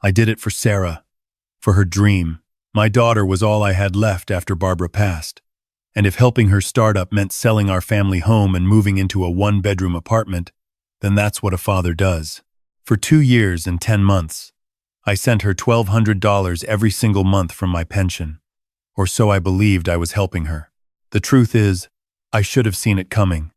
I did it for Sarah, for her dream. My daughter was all I had left after Barbara passed. And if helping her startup meant selling our family home and moving into a one-bedroom apartment, then that's what a father does. For 2 years and 10 months, I sent her $1,200 every single month from my pension. Or so I believed I was helping her. The truth is, I should have seen it coming.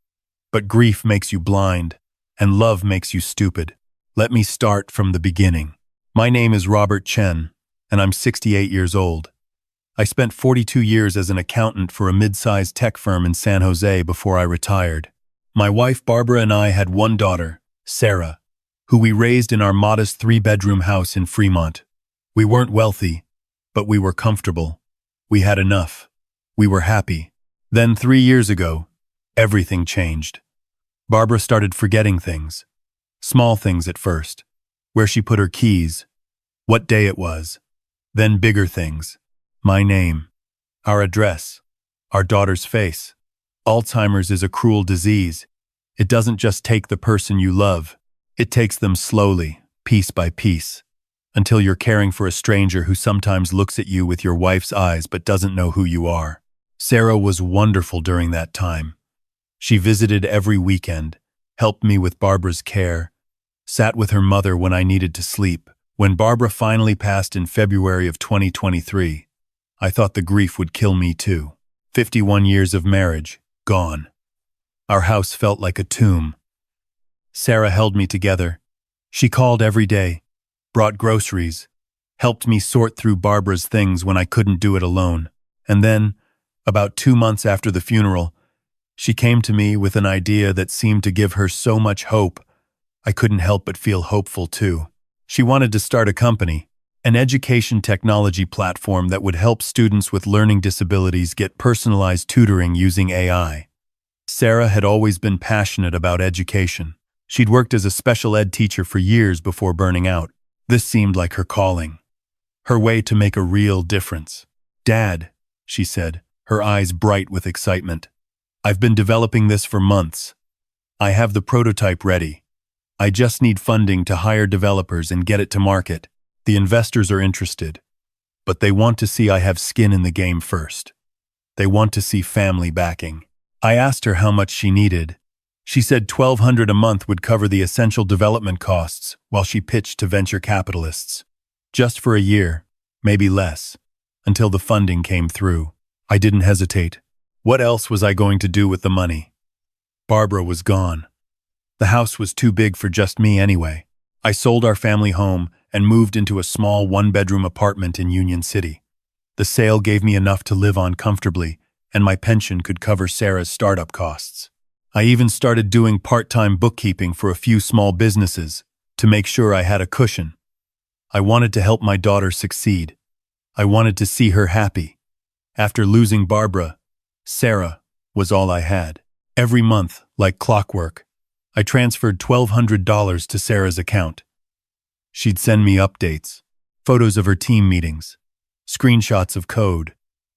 But grief makes you blind, and love makes you stupid. Let me start from the beginning. My name is Robert Chen, and I'm 68 years old. I spent 42 years as an accountant for a mid-sized tech firm in San Jose before I retired. My wife Barbara and I had one daughter, Sarah, who we raised in our modest 3-bedroom house in Fremont. We weren't wealthy, but we were comfortable. We had enough. We were happy. Then 3 years ago, everything changed. Barbara started forgetting things. Small things at first. Where she put her keys, what day it was. Then bigger things. My name, our address, our daughter's face. Alzheimer's is a cruel disease. It doesn't just take the person you love. It takes them slowly, piece by piece, until you're caring for a stranger who sometimes looks at you with your wife's eyes but doesn't know who you are. Sarah was wonderful during that time. She visited every weekend, helped me with Barbara's care, sat with her mother when I needed to sleep. When Barbara finally passed in February of 2023, I thought the grief would kill me too. 51 years of marriage, gone. Our house felt like a tomb. Sarah held me together. She called every day, brought groceries, helped me sort through Barbara's things when I couldn't do it alone. And then, about 2 months after the funeral, she came to me with an idea that seemed to give her so much hope. I couldn't help but feel hopeful too. She wanted to start a company, an education technology platform that would help students with learning disabilities get personalized tutoring using AI. Sarah had always been passionate about education. She'd worked as a special ed teacher for years before burning out. This seemed like her calling, her way to make a real difference. "Dad," she said, her eyes bright with excitement, "I've been developing this for months. I have the prototype ready. I just need funding to hire developers and get it to market. The investors are interested, but they want to see I have skin in the game first. They want to see family backing." I asked her how much she needed. She said $1,200 a month would cover the essential development costs while she pitched to venture capitalists. Just for a year, maybe less, until the funding came through. I didn't hesitate. What else was I going to do with the money? Barbara was gone. The house was too big for just me anyway. I sold our family home and moved into a small 1-bedroom apartment in Union City. The sale gave me enough to live on comfortably, and my pension could cover Sarah's startup costs. I even started doing part-time bookkeeping for a few small businesses to make sure I had a cushion. I wanted to help my daughter succeed. I wanted to see her happy. After losing Barbara, Sarah was all I had. Every month, like clockwork, I transferred $1,200 to Sarah's account. She'd send me updates, photos of her team meetings, screenshots of code,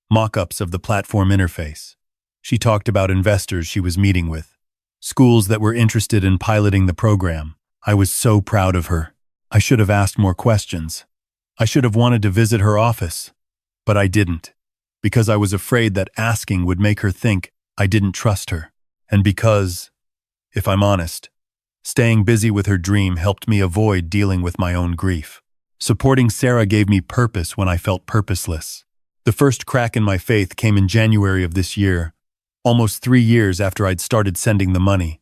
mock-ups of the platform interface. She talked about investors she was meeting with, schools that were interested in piloting the program. I was so proud of her. I should have asked more questions. I should have wanted to visit her office, but I didn't, because I was afraid that asking would make her think I didn't trust her, and because, if I'm honest, staying busy with her dream helped me avoid dealing with my own grief. Supporting Sarah gave me purpose when I felt purposeless. The first crack in my faith came in January of this year, almost 3 years after I'd started sending the money.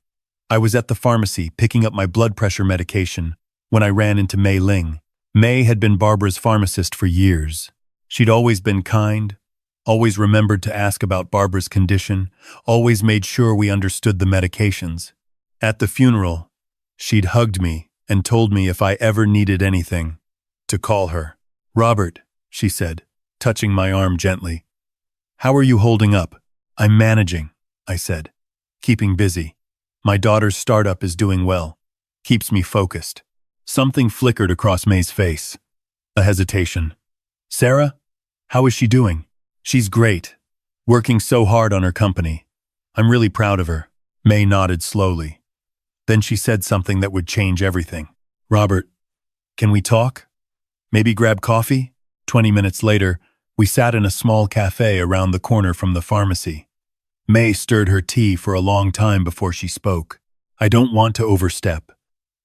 I was at the pharmacy picking up my blood pressure medication when I ran into Mei Ling. Mei had been Barbara's pharmacist for years. She'd always been kind, always remembered to ask about Barbara's condition, always made sure we understood the medications. At the funeral, she'd hugged me and told me if I ever needed anything, to call her. "Robert," she said, touching my arm gently. "How are you holding up?" "I'm managing," I said, "keeping busy. My daughter's startup is doing well. Keeps me focused." Something flickered across May's face. A hesitation. "Sarah? How is she doing?" "She's great. Working so hard on her company. I'm really proud of her." May nodded slowly. Then she said something that would change everything. "Robert, can we talk?" Maybe grab coffee? 20 minutes later, we sat in a small cafe around the corner from the pharmacy. May stirred her tea for a long time before she spoke. I don't want to overstep,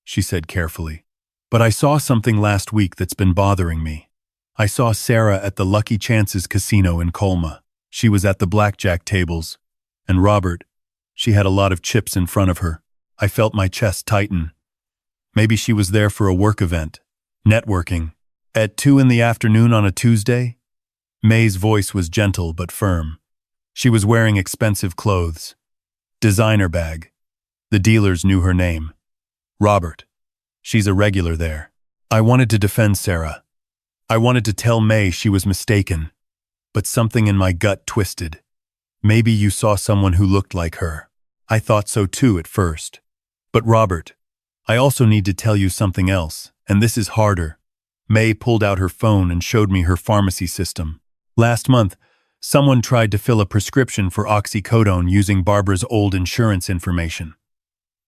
she said carefully. But I saw something last week that's been bothering me. I saw Sarah at the Lucky Chances casino in Colma. She was at the blackjack tables. And Robert, she had a lot of chips in front of her. I felt my chest tighten. Maybe she was there for a work event. Networking. At 2 in the afternoon on a Tuesday? May's voice was gentle but firm. She was wearing expensive clothes. Designer bag. The dealers knew her name. Robert. She's a regular there. I wanted to defend Sarah. I wanted to tell May she was mistaken. But something in my gut twisted. Maybe you saw someone who looked like her. I thought so too at first. But Robert, I also need to tell you something else, and this is harder. May pulled out her phone and showed me her pharmacy system. Last month, someone tried to fill a prescription for oxycodone using Barbara's old insurance information.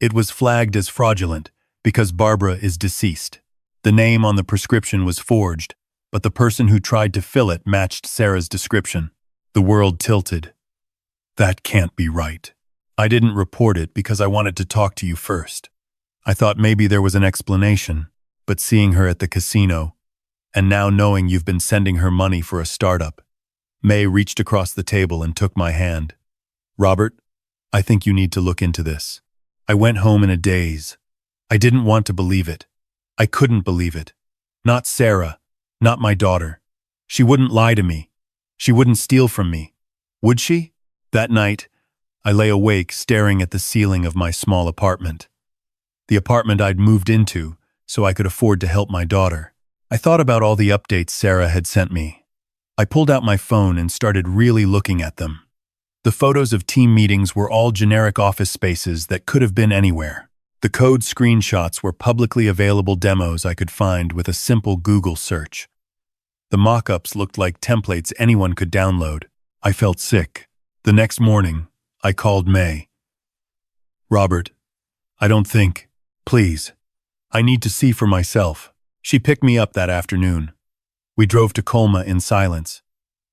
It was flagged as fraudulent because Barbara is deceased. The name on the prescription was forged, but the person who tried to fill it matched Sarah's description. The world tilted. That can't be right. I didn't report it because I wanted to talk to you first. I thought maybe there was an explanation, but seeing her at the casino, and now knowing you've been sending her money for a startup. May reached across the table and took my hand. Robert, I think you need to look into this. I went home in a daze. I didn't want to believe it. I couldn't believe it. Not Sarah, not my daughter. She wouldn't lie to me. She wouldn't steal from me. Would she? That night, I lay awake staring at the ceiling of my small apartment. The apartment I'd moved into so I could afford to help my daughter. I thought about all the updates Sarah had sent me. I pulled out my phone and started really looking at them. The photos of team meetings were all generic office spaces that could have been anywhere. The code screenshots were publicly available demos I could find with a simple Google search. The mock-ups looked like templates anyone could download. I felt sick. The next morning, I called May. Robert, I don't think. Please. I need to see for myself. She picked me up that afternoon. We drove to Colma in silence.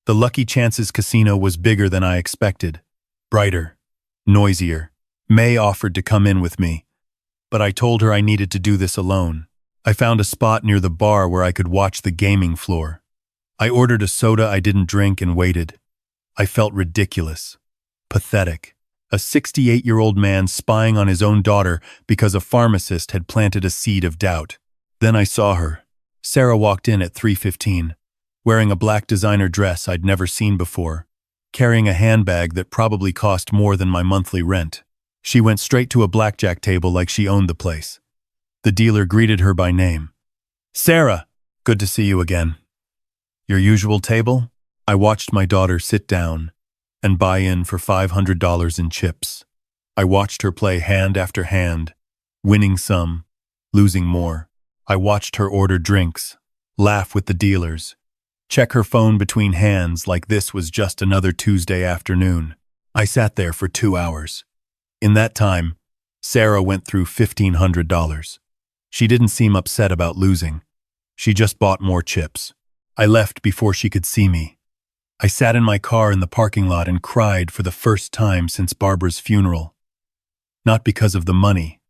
The Lucky Chances casino was bigger than I expected. Brighter. Noisier. May offered to come in with me, but I told her I needed to do this alone. I found a spot near the bar where I could watch the gaming floor. I ordered a soda I didn't drink and waited. I felt ridiculous. Pathetic. A 68-year-old man spying on his own daughter because a pharmacist had planted a seed of doubt. Then I saw her. Sarah walked in at 3:15, wearing a black designer dress I'd never seen before, carrying a handbag that probably cost more than my monthly rent. She went straight to a blackjack table like she owned the place. The dealer greeted her by name. Sarah, good to see you again. Your usual table? I watched my daughter sit down and buy in for $500 in chips. I watched her play hand after hand, winning some, losing more. I watched her order drinks, laugh with the dealers, check her phone between hands like this was just another Tuesday afternoon. I sat there for 2 hours. In that time, Sarah went through $1,500. She didn't seem upset about losing. She just bought more chips. I left before she could see me. I sat in my car in the parking lot and cried for the first time since Barbara's funeral. Not because of the money,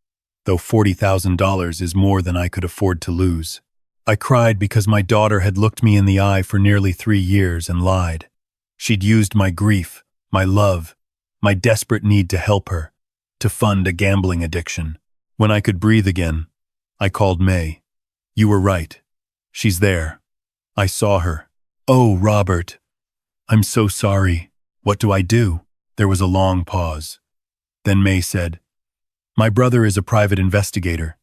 though $40,000 is more than I could afford to lose. I cried because my daughter had looked me in the eye for nearly 3 years and lied. She'd used my grief, my love, my desperate need to help her, to fund a gambling addiction. When I could breathe again, I called May. You were right. She's there. I saw her. Oh, Robert. I'm so sorry. What do I do? There was a long pause. Then May said, My brother is a private investigator.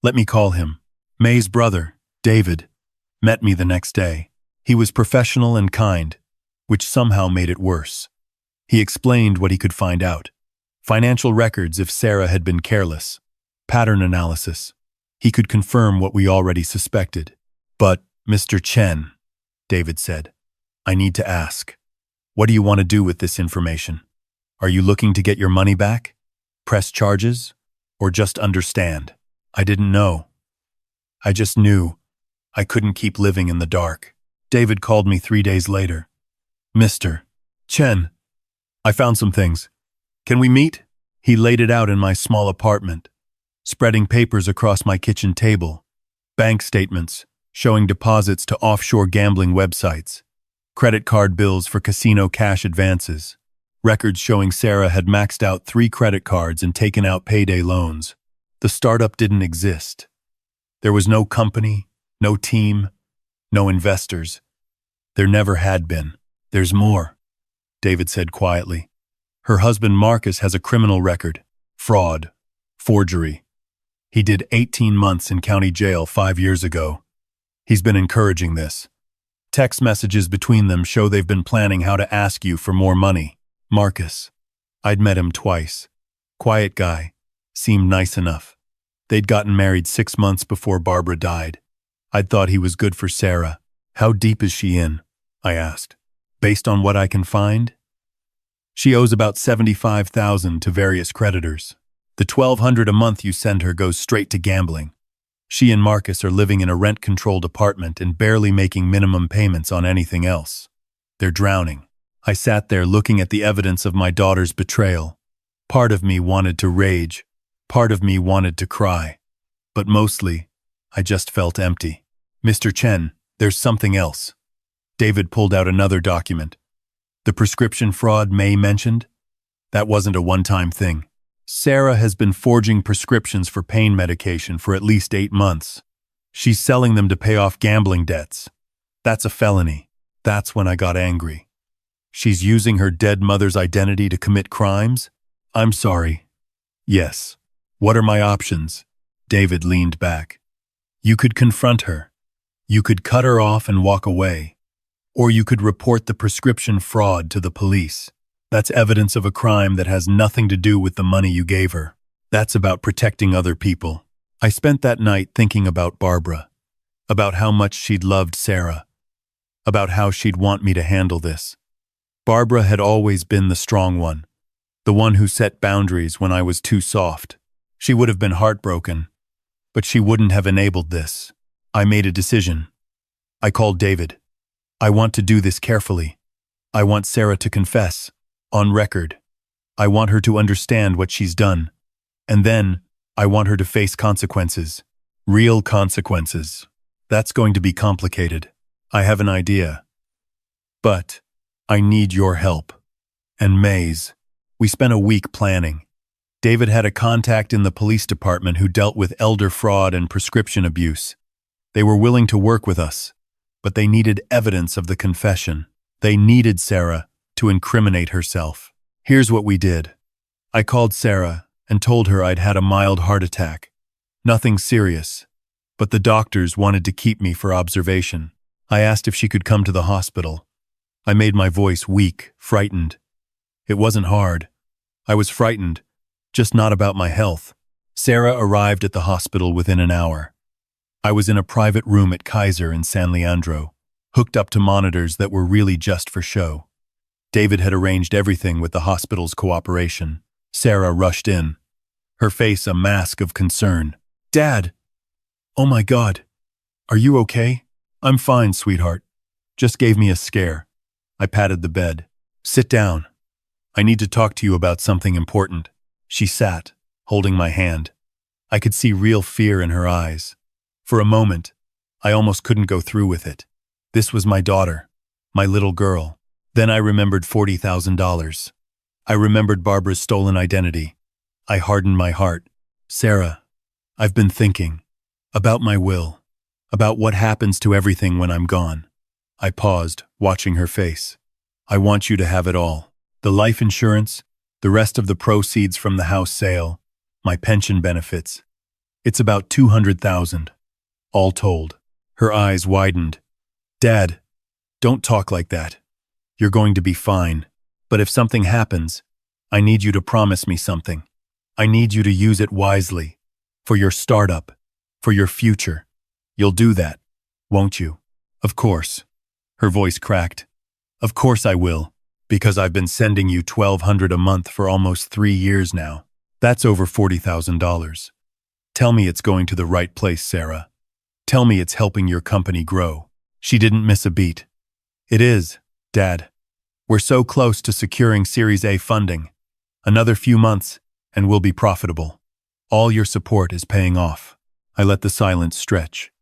Let me call him. May's brother, David, met me the next day. He was professional and kind, which somehow made it worse. He explained what he could find out. Financial records if Sarah had been careless. Pattern analysis. He could confirm what we already suspected. But, Mr. Chen, David said, I need to ask. What do you want to do with this information? Are you looking to get your money back? Press charges? Or just understand? I didn't know. I just knew. I couldn't keep living in the dark. David called me 3 days later. Mr. Chen, I found some things. Can we meet? He laid it out in my small apartment, spreading papers across my kitchen table. Bank statements showing deposits to offshore gambling websites, credit card bills for casino cash advances, records showing Sarah had maxed out 3 credit cards and taken out payday loans. The startup didn't exist. There was no company, no team, no investors. There never had been. There's more, David said quietly. Her husband Marcus has a criminal record, fraud, forgery. He did 18 months in county jail 5 years ago. He's been encouraging this. Text messages between them show they've been planning how to ask you for more money. Marcus. I'd met him twice. Quiet guy. Seemed nice enough. They'd gotten married 6 months before Barbara died. I'd thought he was good for Sarah. How deep is she in? I asked. Based on what I can find? She owes about $75,000 to various creditors. The $1,200 a month you send her goes straight to gambling. She and Marcus are living in a rent-controlled apartment and barely making minimum payments on anything else. They're drowning. I sat there looking at the evidence of my daughter's betrayal. Part of me wanted to rage. Part of me wanted to cry. But mostly, I just felt empty. Mr. Chen, there's something else. David pulled out another document. The prescription fraud May mentioned? That wasn't a one-time thing. Sarah has been forging prescriptions for pain medication for at least 8 months. She's selling them to pay off gambling debts. That's a felony. That's when I got angry. She's using her dead mother's identity to commit crimes? I'm sorry. Yes. What are my options? David leaned back. You could confront her. You could cut her off and walk away. Or you could report the prescription fraud to the police. That's evidence of a crime that has nothing to do with the money you gave her. That's about protecting other people. I spent that night thinking about Barbara, about how much she'd loved Sarah, about how she'd want me to handle this. Barbara had always been the strong one, the one who set boundaries when I was too soft. She would have been heartbroken, but she wouldn't have enabled this. I made a decision. I called David. I want to do this carefully. I want Sarah to confess, on record. I want her to understand what she's done. And then, I want her to face consequences. Real consequences. That's going to be complicated. I have an idea. But, I need your help. And May's. We spent a week planning. David had a contact in the police department who dealt with elder fraud and prescription abuse. They were willing to work with us, but they needed evidence of the confession. They needed Sarah to incriminate herself. Here's what we did. I called Sarah and told her I'd had a mild heart attack. Nothing serious, but the doctors wanted to keep me for observation. I asked if she could come to the hospital. I made my voice weak, frightened. It wasn't hard. I was frightened, just not about my health. Sarah arrived at the hospital within an hour. I was in a private room at Kaiser in San Leandro, hooked up to monitors that were really just for show. David had arranged everything with the hospital's cooperation. Sarah rushed in, her face a mask of concern. Dad! Oh my God! Are you okay? I'm fine, sweetheart. Just gave me a scare. I patted the bed. Sit down. I need to talk to you about something important. She sat, holding my hand. I could see real fear in her eyes. For a moment, I almost couldn't go through with it. This was my daughter, my little girl. Then I remembered $40,000. I remembered Barbara's stolen identity. I hardened my heart. Sarah, I've been thinking about my will, about what happens to everything when I'm gone. I paused, watching her face. I want you to have it all. The life insurance, the rest of the proceeds from the house sale, my pension benefits. It's about $200,000. All told. Her eyes widened. Dad, don't talk like that. You're going to be fine. But if something happens, I need you to promise me something. I need you to use it wisely. For your startup. For your future. You'll do that, won't you? Of course. Her voice cracked. Of course I will, because I've been sending you $1,200 a month for almost 3 years now. That's over $40,000. Tell me it's going to the right place, Sarah. Tell me it's helping your company grow." She didn't miss a beat. "It is, Dad. We're so close to securing Series A funding. Another few months, and we'll be profitable. All your support is paying off." I let the silence stretch.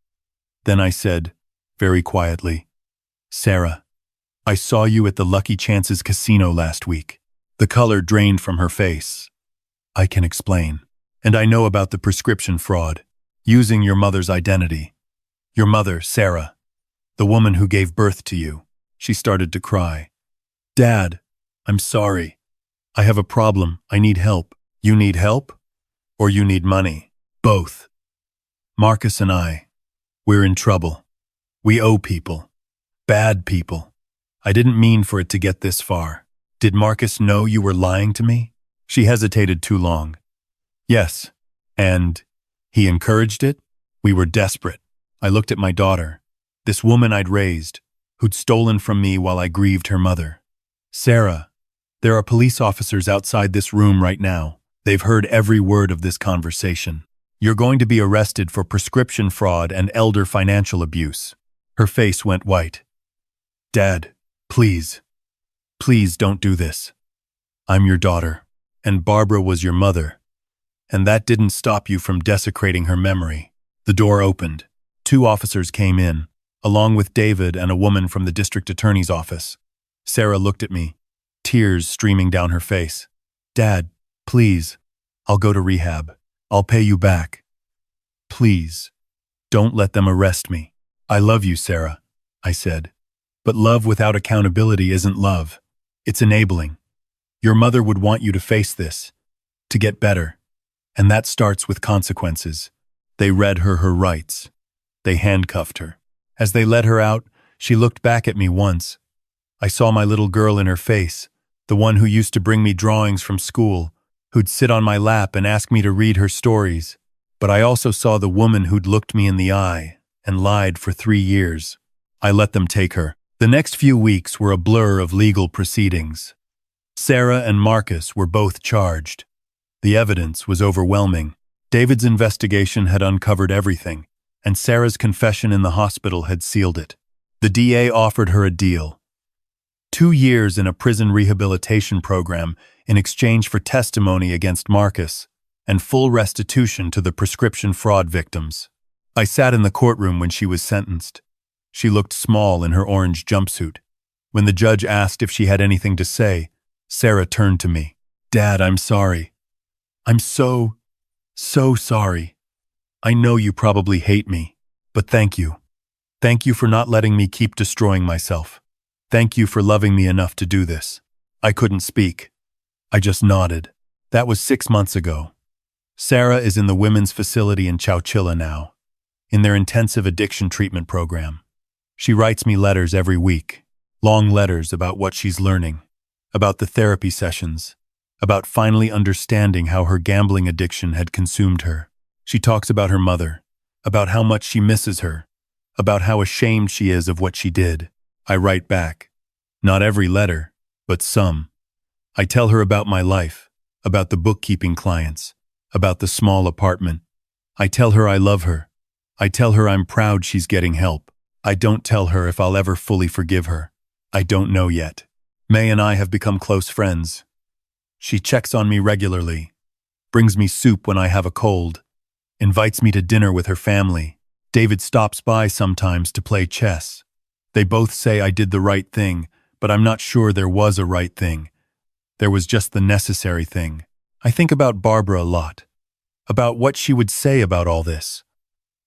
Then I said, very quietly, "Sarah, I saw you at the Lucky Chances casino last week." The color drained from her face. "I can explain. And I know about the prescription fraud, using your mother's identity. Your mother, Sarah, the woman who gave birth to you." She started to cry. "Dad, I'm sorry. I have a problem. I need help." "You need help? Or you need money?" "Both. Marcus and I, we're in trouble. We owe people. Bad people. I didn't mean for it to get this far. Did Marcus know you were lying to me?" She hesitated too long. "Yes. And he encouraged it? We were desperate. I looked at my daughter, this woman I'd raised, who'd stolen from me while I grieved her mother. Sarah, there are police officers outside this room right now. They've heard every word of this conversation. You're going to be arrested for prescription fraud and elder financial abuse." Her face went white. "Dad, please. Please don't do this. I'm your daughter, and Barbara was your mother. And that didn't stop you from desecrating her memory." The door opened. 2 officers came in, along with David and a woman from the district attorney's office. Sarah looked at me, tears streaming down her face. "Dad, please. I'll go to rehab. I'll pay you back. Please, don't let them arrest me." "I love you, Sarah," I said. "But love without accountability isn't love. It's enabling. Your mother would want you to face this, to get better. And that starts with consequences." They read her rights. They handcuffed her. As they let her out, she looked back at me once. I saw my little girl in her face, the one who used to bring me drawings from school, who'd sit on my lap and ask me to read her stories. But I also saw the woman who'd looked me in the eye and lied for 3 years. I let them take her. The next few weeks were a blur of legal proceedings. Sarah and Marcus were both charged. The evidence was overwhelming. David's investigation had uncovered everything, and Sarah's confession in the hospital had sealed it. The DA offered her a deal: 2 years in a prison rehabilitation program in exchange for testimony against Marcus, and full restitution to the prescription fraud victims. I sat in the courtroom when she was sentenced. She looked small in her orange jumpsuit. When the judge asked if she had anything to say, Sarah turned to me. "Dad, I'm sorry. I'm so sorry. I know you probably hate me, but thank you. Thank you for not letting me keep destroying myself. Thank you for loving me enough to do this." I couldn't speak. I just nodded. That was 6 months ago. Sarah is in the women's facility in Chowchilla now, in their intensive addiction treatment program. She writes me letters every week, long letters about what she's learning, about the therapy sessions, about finally understanding how her gambling addiction had consumed her. She talks about her mother, about how much she misses her, about how ashamed she is of what she did. I write back. Not every letter, but some. I tell her about my life, about the bookkeeping clients, about the small apartment. I tell her I love her. I tell her I'm proud she's getting help. I don't tell her if I'll ever fully forgive her. I don't know yet. May and I have become close friends. She checks on me regularly, brings me soup when I have a cold, invites me to dinner with her family. David stops by sometimes to play chess. They both say I did the right thing, but I'm not sure there was a right thing. There was just the necessary thing. I think about Barbara a lot, about what she would say about all this.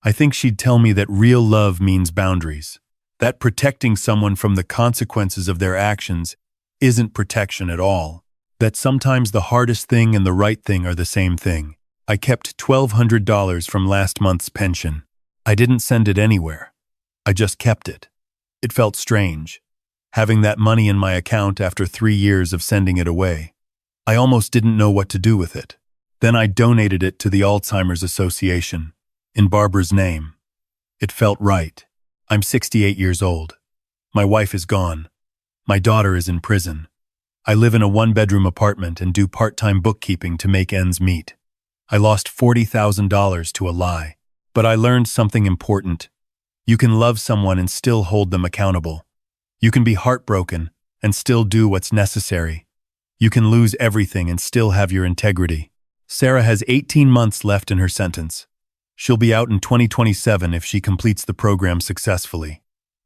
I think she'd tell me that real love means boundaries, that protecting someone from the consequences of their actions isn't protection at all, that sometimes the hardest thing and the right thing are the same thing. I kept $1,200 from last month's pension. I didn't send it anywhere. I just kept it. It felt strange, having that money in my account after 3 years of sending it away. I almost didn't know what to do with it. Then I donated it to the Alzheimer's Association, in Barbara's name. It felt right. I'm 68 years old. My wife is gone. My daughter is in prison. I live in a 1-bedroom apartment and do part-time bookkeeping to make ends meet. I lost $40,000 to a lie, But I learned something important. You can love someone and still hold them accountable. You can be heartbroken and still do what's necessary. You can lose everything and still have your integrity. Sarah has 18 months left in her sentence. She'll be out in 2027 if she completes the program successfully.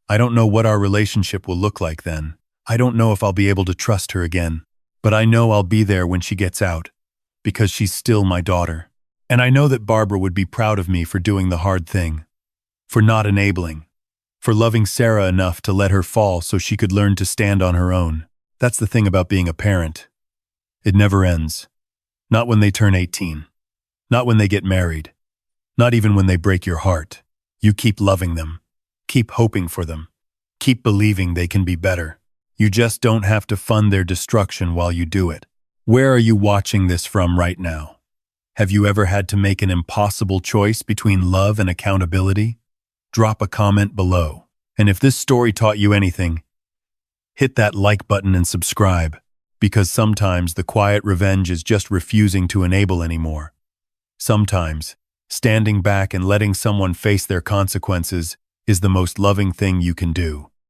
I don't know what our relationship will look like then. I don't know if I'll be able to trust her again. But I know I'll be there when she gets out, because she's still my daughter. And I know that Barbara would be proud of me for doing the hard thing, for not enabling, for loving Sarah enough to let her fall so she could learn to stand on her own. That's the thing about being a parent. It never ends. Not when they turn 18. Not when they get married. Not even when they break your heart. You keep loving them. Keep hoping for them. Keep believing they can be better. You just don't have to fund their destruction while you do it. Where are you watching this from right now? Have you ever had to make an impossible choice between love and accountability? Drop a comment below. And if this story taught you anything, hit that like button and subscribe, because sometimes the quiet revenge is just refusing to enable anymore. Sometimes, standing back and letting someone face their consequences is the most loving thing you can do.